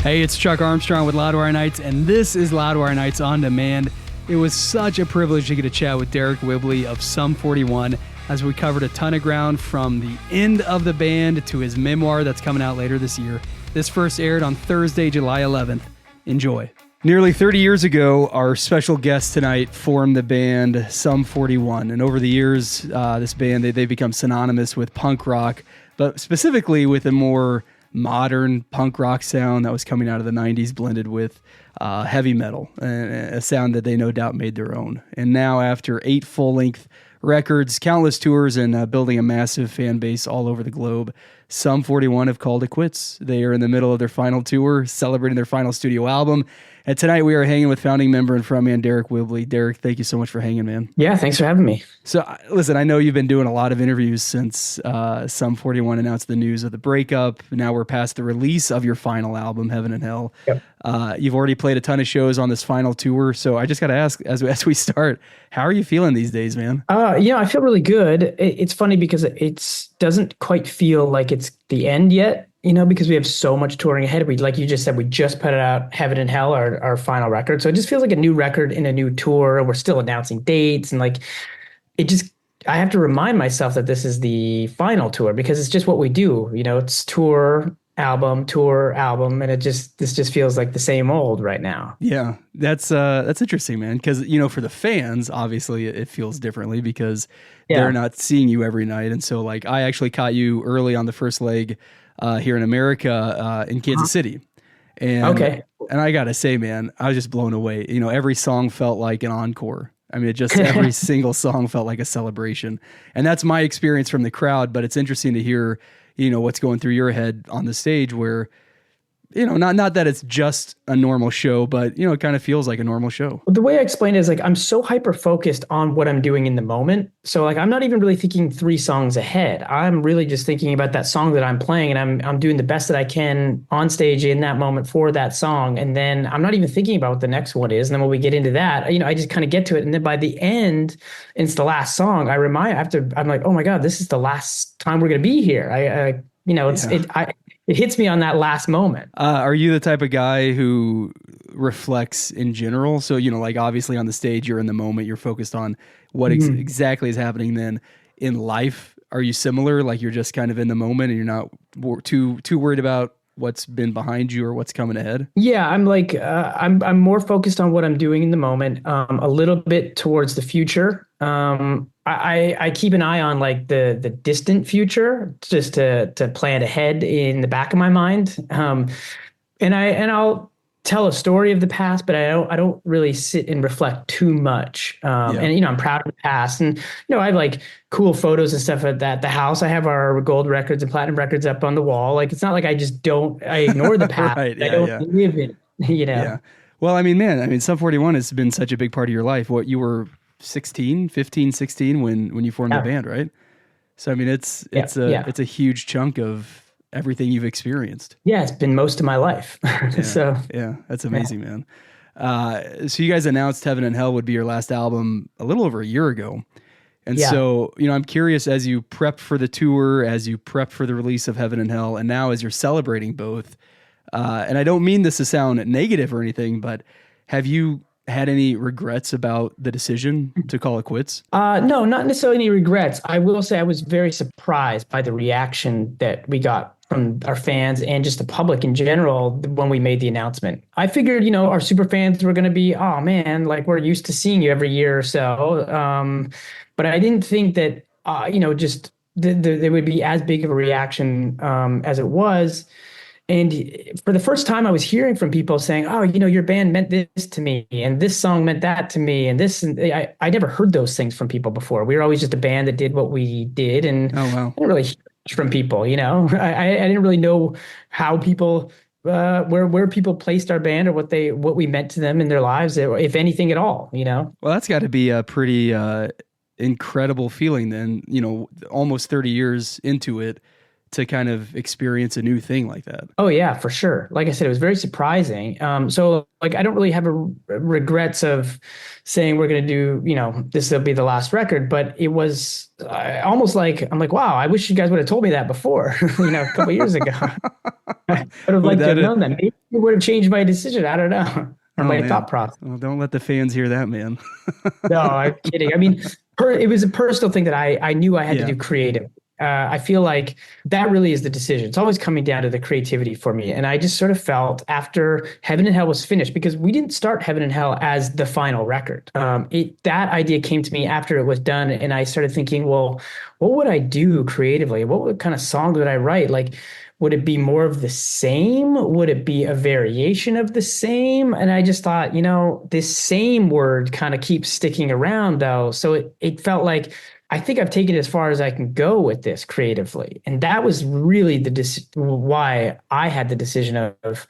Hey, it's Chuck Armstrong with Loudwire Nights, and this is Loudwire Nights On Demand. It was such a privilege to get a chat with Deryck Whibley of Sum 41 as we covered a ton of ground from the end of the band to his memoir that's coming out later this year. This first aired on Thursday, July 11th. Enjoy. Nearly 30 years ago, our special guest tonight formed the band Sum 41. And over the years, this band, they've become synonymous with punk rock, but specifically with a more modern punk rock sound that was coming out of the 90s blended with heavy metal, a sound that they no doubt made their own. And now, after 8 full-length records, countless tours, and building a massive fan base all over the globe, Sum 41 have called it quits. They are in the middle of their final tour, celebrating their final studio album. And tonight we are hanging with founding member and frontman Deryck Whibley. Deryck, thank you so much for hanging, man. Yeah, thanks for having me. So, listen, I know you've been doing a lot of interviews since Sum 41 announced the news of the breakup. Now we're past the release of your final album, Heaven and Hell. Yep. You've already played a ton of shows on this final tour. So I just got to ask, as we start, how are you feeling these days, man? I feel really good. It's funny because it doesn't quite feel like it's the end yet, because we have so much touring ahead. Like you just said, we just put it out, Heaven and Hell, our final record. So it just feels like a new record in a new tour. We're still announcing dates, and I have to remind myself that this is the final tour because it's just what we do. It's tour album, and this just feels like the same old right now. Yeah, that's interesting, man. Because for the fans, obviously it feels differently because they're not seeing you every night, and so like I actually caught you early on the first leg here in America in Kansas City, and I gotta say, man, I was just blown away. Every song felt like an encore. I mean, every single song felt like a celebration, and that's my experience from the crowd. But it's interesting to hear what's going through your head on the stage where, not that it's just a normal show, but, it kind of feels like a normal show. The way I explain it is I'm so hyper-focused on what I'm doing in the moment. So I'm not even really thinking 3 songs ahead. I'm really just thinking about that song that I'm playing, and I'm doing the best that I can on stage in that moment for that song. And then I'm not even thinking about what the next one is. And then when we get into that, I just kind of get to it. And then by the end, it's the last song. I'm like, oh my God, this is the last time we're going to be here. It hits me on that last moment. Are you the type of guy who reflects in general? So, like obviously on the stage, you're in the moment, you're focused on what exactly is happening. Then in life, are you similar? Like you're just kind of in the moment and you're not too worried about what's been behind you or what's coming ahead? Yeah, I'm like, I'm more focused on what I'm doing in the moment, a little bit towards the future. I keep an eye on like the distant future just to plan ahead in the back of my mind. And I'll tell a story of the past, but I don't really sit and reflect too much. And I'm proud of the past, and I have like cool photos and stuff at the house. I have our gold records and platinum records up on the wall. Like it's not like I ignore the past. Right, I don't live it. Yeah. Well, Sum 41 has been such a big part of your life. What, you were 15, 16 when you formed the band, right? So it's a huge chunk of everything you've experienced. Yeah, it's been most of my life. So that's amazing, man. So you guys announced Heaven and Hell would be your last album a little over a year ago. And so, I'm curious, as you prep for the tour, as you prep for the release of Heaven and Hell, and now as you're celebrating both, and I don't mean this to sound negative or anything, but have you had any regrets about the decision to call it quits? No, not necessarily any regrets. I will say I was very surprised by the reaction that we got from our fans and just the public in general when we made the announcement. I figured, our super fans were going to be, oh man, like we're used to seeing you every year or so. But I didn't think that, there would be as big of a reaction as it was. And for the first time, I was hearing from people saying, oh, your band meant this to me, and this song meant that to me, and this. And I never heard those things from people before. We were always just a band that did what we did, and I didn't really hear much from people. I didn't really know how people, where people placed our band or what we meant to them in their lives, if anything at all. Well, that's got to be a pretty incredible feeling then. Almost 30 years into it, to kind of experience a new thing like that. Oh yeah, for sure. Like I said, it was very surprising. So like, I don't really have regrets of saying we're going to do, this will be the last record, but it was almost like, I'm like, wow, I wish you guys would have told me that before, a couple of years ago. I would have liked to have known that. it would have changed my decision. I don't know. Or Oh my man. thought process. Well, don't let the fans hear that, man. No, I'm kidding. I mean, it was a personal thing that I knew I had to Yeah. do creative. I feel like that really is the decision. It's always coming down to the creativity for me. And I just sort of felt after Heaven and Hell was finished, because we didn't start Heaven and Hell as the final record. That idea came to me after it was done. And I started thinking, well, what would I do creatively? What kind of songs would I write? Like, would it be more of the same? Would it be a variation of the same? And I just thought, this same word kind of keeps sticking around though. So it felt like I think I've taken it as far as I can go with this creatively. And that was really why I had the decision of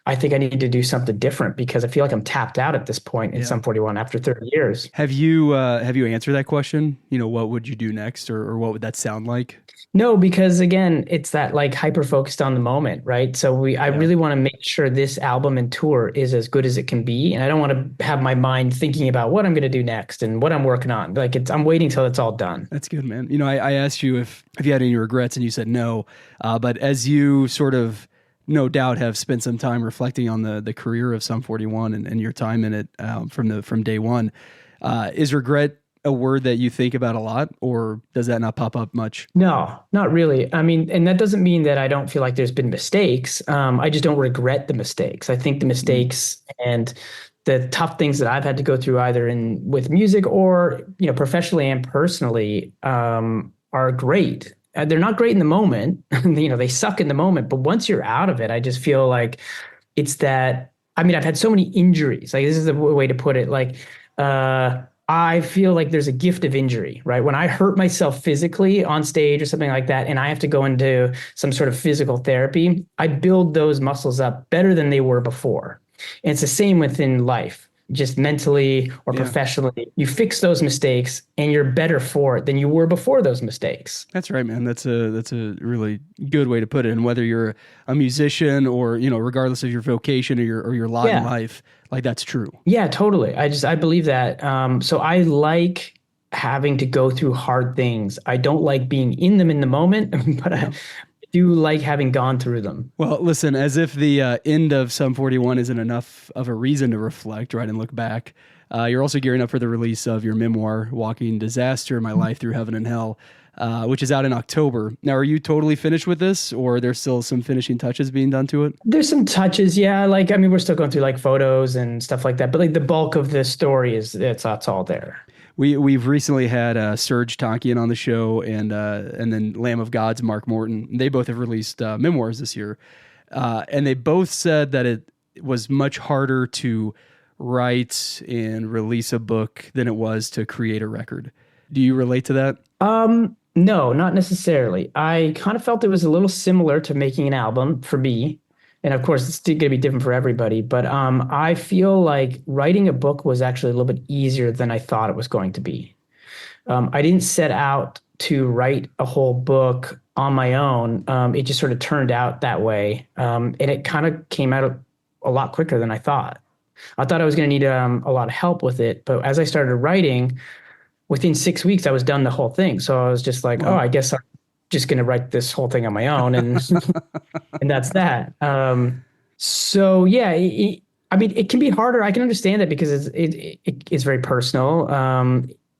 I think I need to do something different because I feel like I'm tapped out at this point in Yeah. Sum 41 after 30 years. Have you answered that question? What would you do next, or what would that sound like? No, because again, it's that like hyper focused on the moment, right? So I Yeah. really want to make sure this album and tour is as good as it can be, and I don't want to have my mind thinking about what I'm going to do next and what I'm working on. Like I'm waiting till it's all done. That's good, man. I asked you if you had any regrets, and you said no. But as you sort of no doubt have spent some time reflecting on the career of Sum 41 and your time in it from day one, is regret a word that you think about a lot, or does that not pop up much? No, not really. I mean, and that doesn't mean that I don't feel like there's been mistakes. I just don't regret the mistakes. I think the Mm. mistakes and the tough things that I've had to go through either in with music or, professionally and personally, are great. They're not great in the moment. They suck in the moment, but once you're out of it, I just feel like it's that, I mean, I've had so many injuries. Like this is the way to put it. Like, I feel like there's a gift of injury, right? When I hurt myself physically on stage or something like that, and I have to go into some sort of physical therapy, I build those muscles up better than they were before. And it's the same within life, just mentally or Yeah. professionally. You fix those mistakes and you're better for it than you were before those mistakes. That's right, man. That's a really good way to put it. And whether you're a musician or, regardless of your vocation or your lot in Yeah. life, like that's true. Yeah, totally. I believe that. So I like having to go through hard things. I don't like being in them in the moment, but I Yeah. do like having gone through them. Well, listen, as if the end of Sum 41 isn't enough of a reason to reflect, right, and look back, you're also gearing up for the release of your memoir, Walking Disaster, My Life Through Heaven and Hell, which is out in October. Now, are you totally finished with this, or are there still some finishing touches being done to it? There's some touches, yeah. Like I mean, we're still going through like photos and stuff like that, but like the bulk of the story is it's all there. We've recently had Serge Tankian on the show, and then Lamb of God's Mark Morton. They both have released memoirs this year, and they both said that it was much harder to write and release a book than it was to create a record. Do you relate to that? No, not necessarily. I kind of felt it was a little similar to making an album for me. And of course, it's going to be different for everybody. But I feel like writing a book was actually a little bit easier than I thought it was going to be. I didn't set out to write a whole book on my own. It just sort of turned out that way. And it kind of came out a lot quicker than I thought. I thought I was going to need a lot of help with it. But as I started writing, within 6 weeks, I was done the whole thing. So I was just like, oh, Wow. I guess I'm just going to write this whole thing on my own. And and that's that. So yeah, I mean, it can be harder. I can understand that because it's very personal.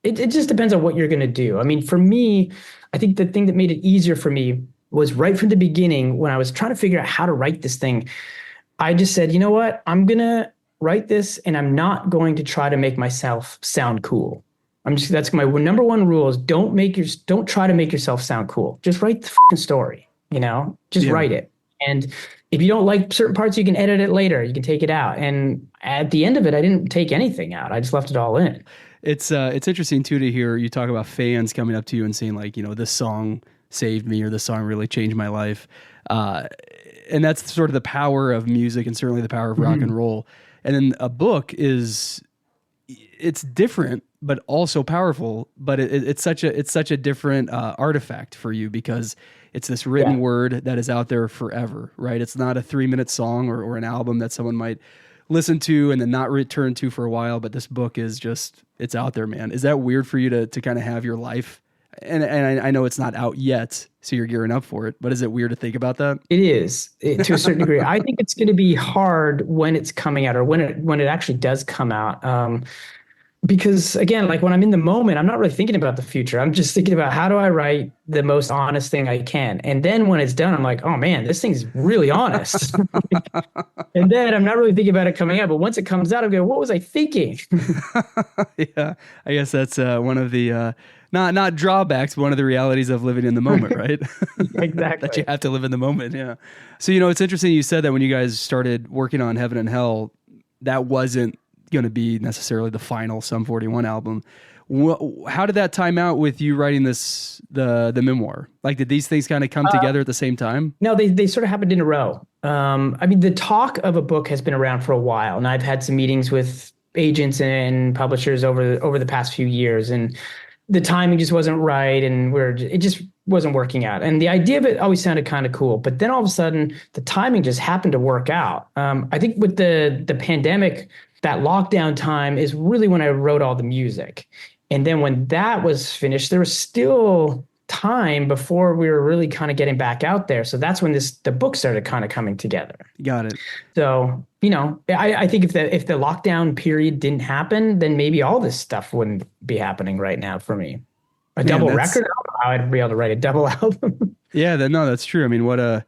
It just depends on what you're going to do. I mean, for me, I think the thing that made it easier for me was right from the beginning when I was trying to figure out how to write this thing. I just said, you know what? I'm going to write this and I'm not going to try to make myself sound cool. That's my number one rule is don't try to make yourself sound cool. Just write the fucking story, just Yeah. write it. And if you don't like certain parts, you can edit it later. You can take it out. And at the end of it, I didn't take anything out. I just left it all in. It's interesting too to hear you talk about fans coming up to you and saying like, this song saved me or this song really changed my life. And that's sort of the power of music and certainly the power of rock and roll. And then a book it's different, but also powerful. But it's such a different artifact for you because it's this written word that is out there forever, right? It's not a 3-minute song or an album that someone might listen to and then not return to for a while. But this book is it's out there, man. Is that weird for you to kind of have your life And I know it's not out yet, so you're gearing up for it. But is it weird to think about that? It is to a certain degree. I think it's going to be hard when it's coming out or when it actually does come out. Because again, like when I'm in the moment, I'm not really thinking about the future. I'm just thinking about how do I write the most honest thing I can. And then when it's done, I'm like, oh man, this thing's really honest. And then I'm not really thinking about it coming out. But once it comes out, I'm going, what was I thinking? Yeah, I guess that's one of the not drawbacks, but one of the realities of living in the moment, right? Exactly. That you have to live in the moment. Yeah. So it's interesting you said that when you guys started working on Heaven and Hell, that wasn't going to be necessarily the final Sum 41 album. How did that time out with you writing the memoir? Like, did these things kind of come together at the same time? No, they sort of happened in a row. I mean, the talk of a book has been around for a while, and I've had some meetings with agents and publishers over the past few years, and the timing just wasn't right, and it just wasn't working out. And the idea of it always sounded kind of cool, but then all of a sudden, the timing just happened to work out. I think with the pandemic, that lockdown time is really when I wrote all the music. And then when that was finished, there was still time before we were really kind of getting back out there. So that's when the book started kind of coming together. Got it. So, I think if the lockdown period didn't happen, then maybe all this stuff wouldn't be happening right now for me. Double record, I'd be able to write a double album. Yeah, that's true. I mean, what a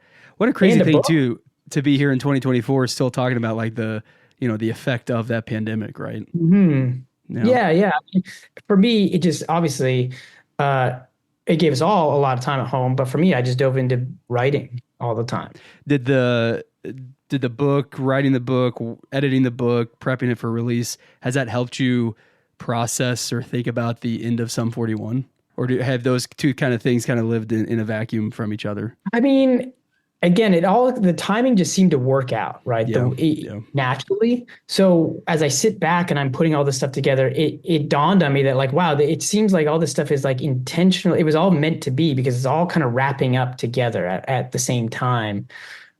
crazy thing too, to be here in 2024 still talking about like the effect of that pandemic, right? Mm-hmm. Yeah. For me, it just obviously it gave us all a lot of time at home, but for me, I just dove into writing all the time. Did the book, writing the book, editing the book, prepping it for release, has that helped you process or think about the end of Sum 41? Or have those two kind of things kind of lived in a vacuum from each other? I mean, again, the timing just seemed to work out, right? Naturally. So as I sit back and I'm putting all this stuff together, it dawned on me that like, wow, it seems like all this stuff is like intentional. It was all meant to be because it's all kind of wrapping up together at the same time.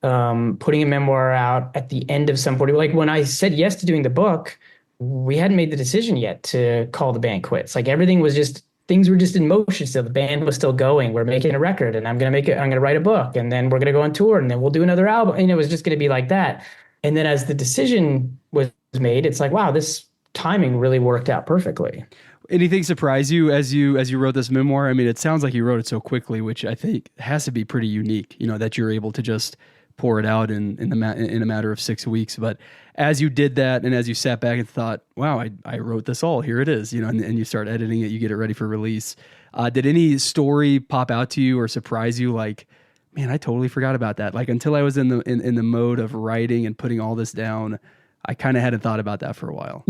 Putting a memoir out at the end of Sum 41. Like when I said yes to doing the book, we hadn't made the decision yet to call the band quits. Like things were just in motion still. The band was still going. We're making a record and I'm going to write a book and then we're going to go on tour and then we'll do another album. And it was just going to be like that. And then as the decision was made, it's like, wow, this timing really worked out perfectly. Anything surprise you as you wrote this memoir? I mean, it sounds like you wrote it so quickly, which I think has to be pretty unique, that you're able to just pour it out in a matter of 6 weeks. But as you did that and as you sat back and thought, wow, I wrote this all, here it is, and you start editing it, you get it ready for release. Did any story pop out to you or surprise you? Like, man, I totally forgot about that. Like until I was in the mode of writing and putting all this down, I kind of hadn't thought about that for a while.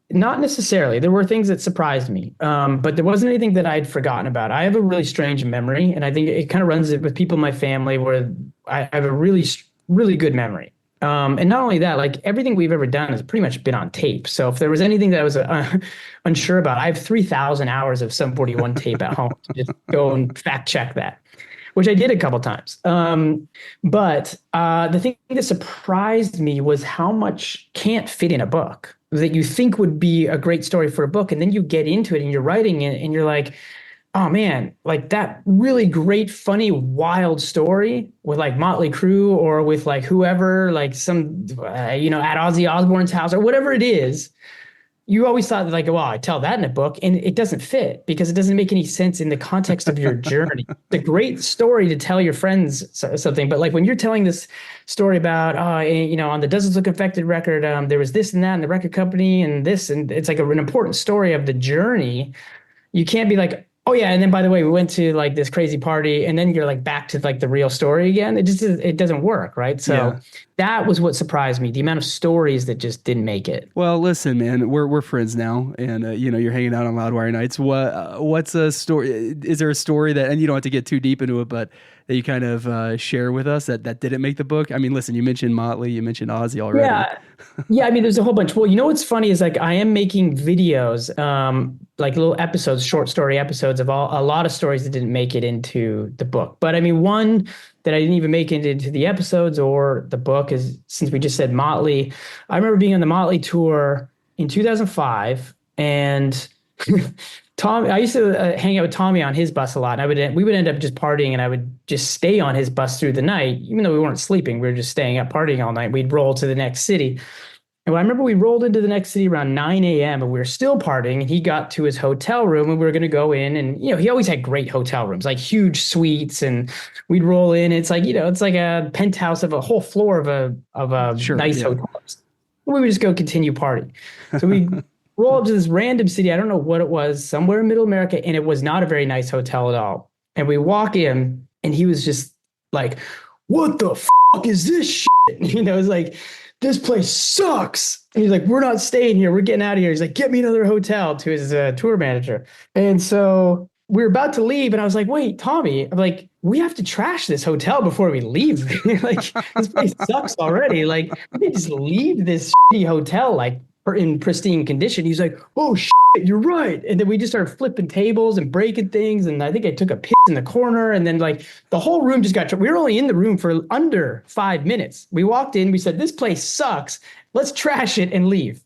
Not necessarily. There were things that surprised me, but there wasn't anything that I'd forgotten about. I have a really strange memory, and I think it kind of runs it with people in my family where I have a really, really good memory. And not only that, like everything we've ever done has pretty much been on tape. So if there was anything that I was unsure about, I have 3,000 hours of Sum 41 tape at home. Just go and fact check that, which I did a couple times. But the thing that surprised me was how much can't fit in a book that you think would be a great story for a book. And then you get into it and you're writing it and you're like, oh man, like that really great, funny, wild story with like Motley Crue or with like whoever, like some, at Ozzy Osbourne's house or whatever it is. You always thought like, well, I tell that in a book and it doesn't fit because it doesn't make any sense in the context of your journey. It's a great story to tell your friends something, but like when you're telling this story about, on the Doesn't Look Infected record, there was this and that in the record company and this, and it's like an important story of the journey. You can't be like, oh yeah, and then by the way, we went to like this crazy party, and then you're like back to like the real story again. It doesn't work, right? So that was what surprised me: the amount of stories that just didn't make it. Well, listen, man, we're friends now, and you're hanging out on Loudwire Nights. What's a story? Is there a story that, and you don't have to get too deep into it, but that you kind of share with us that didn't make the book? I mean, listen, you mentioned Motley, you mentioned Ozzy already. Yeah. I mean, there's a whole bunch. Well, what's funny is like I am making videos, like little episodes, short story episodes of a lot of stories that didn't make it into the book. But I mean, one that I didn't even make it into the episodes or the book is, since we just said Motley, I remember being on the Motley tour in 2005 and Tom, I used to hang out with Tommy on his bus a lot. And we would end up just partying, and I would just stay on his bus through the night, even though we weren't sleeping. We were just staying up partying all night. We'd roll to the next city. And I remember we rolled into the next city around 9 a.m. and we were still partying. And he got to his hotel room, and we were going to go in. And, he always had great hotel rooms, like huge suites. And we'd roll in. It's like, it's like a penthouse of a whole floor of a Sure, nice yeah. hotel. We would just go continue partying. So we roll up to this random city. I don't know what it was, somewhere in Middle America. And it was not a very nice hotel at all. And we walk in, and he was just like, what the fuck is this shit? It's like, this place sucks. And he's like, we're not staying here. We're getting out of here. He's like, get me another hotel, to his tour manager. And so we were about to leave. And I was like, wait, Tommy, I'm like, we have to trash this hotel before we leave. Like, this place sucks already. Like, we can just leave this shitty hotel, like, in pristine condition. He's like, oh, shit, you're right. And then we just started flipping tables and breaking things. And I think I took a piss in the corner. And then, like, the whole room just got, we were only in the room for under 5 minutes. We walked in, we said, this place sucks. Let's trash it and leave.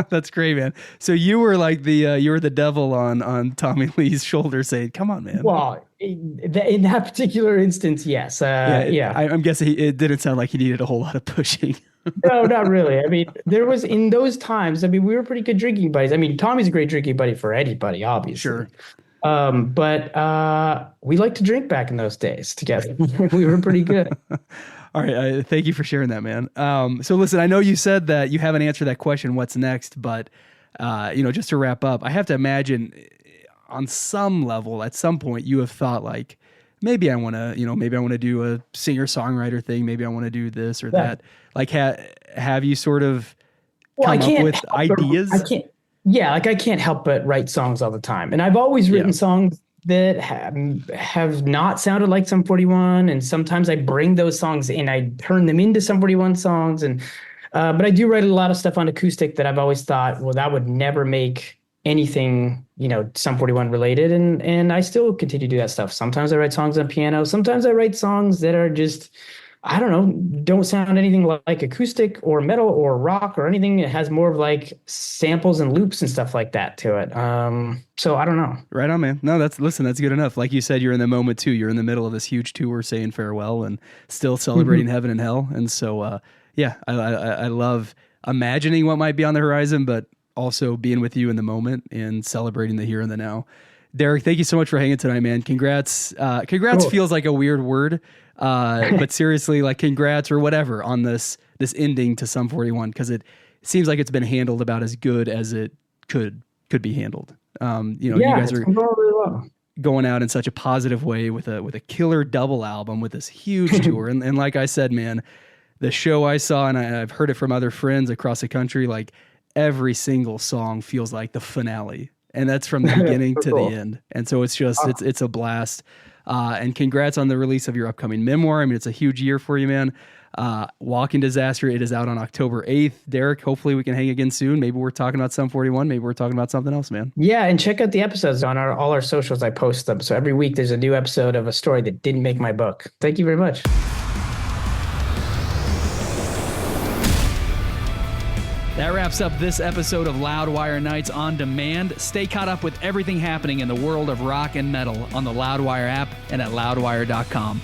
That's great, man. So you were like you were the devil on Tommy Lee's shoulder saying, come on, man. Well, in that particular instance, yes. Yeah. I'm guessing it didn't sound like he needed a whole lot of pushing. No, not really. I mean, there was, in those times, I mean, we were pretty good drinking buddies. I mean, Tommy's a great drinking buddy for anybody, obviously. Sure. But we liked to drink back in those days together. We were pretty good. All right. Thank you for sharing that, man. So listen, I know you said that you haven't answered that question, what's next, but just to wrap up, I have to imagine on some level, at some point, you have thought like, maybe I want to do a singer-songwriter thing. Maybe I want to do this or that. Like, have you sort of come up with ideas? I can't help but write songs all the time. And I've always written songs that have not sounded like Sum 41. And sometimes I bring those songs and I turn them into Sum 41 songs. And but I do write a lot of stuff on acoustic that I've always thought, well, that would never make anything, Sum 41 related. And I still continue to do that stuff. Sometimes I write songs on piano. Sometimes I write songs that are just, I don't know, don't sound anything like acoustic or metal or rock or anything. It has more of like samples and loops and stuff like that to it. So I don't know. Right on, man. No, that's good enough. Like you said, you're in the moment too. You're in the middle of this huge tour saying farewell and still celebrating heaven and hell. And so, I love imagining what might be on the horizon, but also being with you in the moment and celebrating the here and the now. Deryck, thank you so much for hanging tonight, man. Congrats. Congrats feels like a weird word. But seriously, like congrats or whatever on this ending to Sum 41, because it seems like it's been handled about as good as it could be handled. You guys are going out in such a positive way with a killer double album with this huge tour. And like I said, man, the show I saw, and I've heard it from other friends across the country, like every single song feels like the finale. And that's from the beginning to the end. And so it's just, it's a blast. And congrats on the release of your upcoming memoir. I mean, it's a huge year for you, man. Walking Disaster, it is out on October 8th. Deryck, hopefully we can hang again soon. Maybe we're talking about Sum 41. Maybe we're talking about something else, man. Yeah, and check out the episodes on all our socials. I post them. So every week there's a new episode of a story that didn't make my book. Thank you very much. That wraps up this episode of Loudwire Nights on Demand. Stay caught up with everything happening in the world of rock and metal on the Loudwire app and at loudwire.com.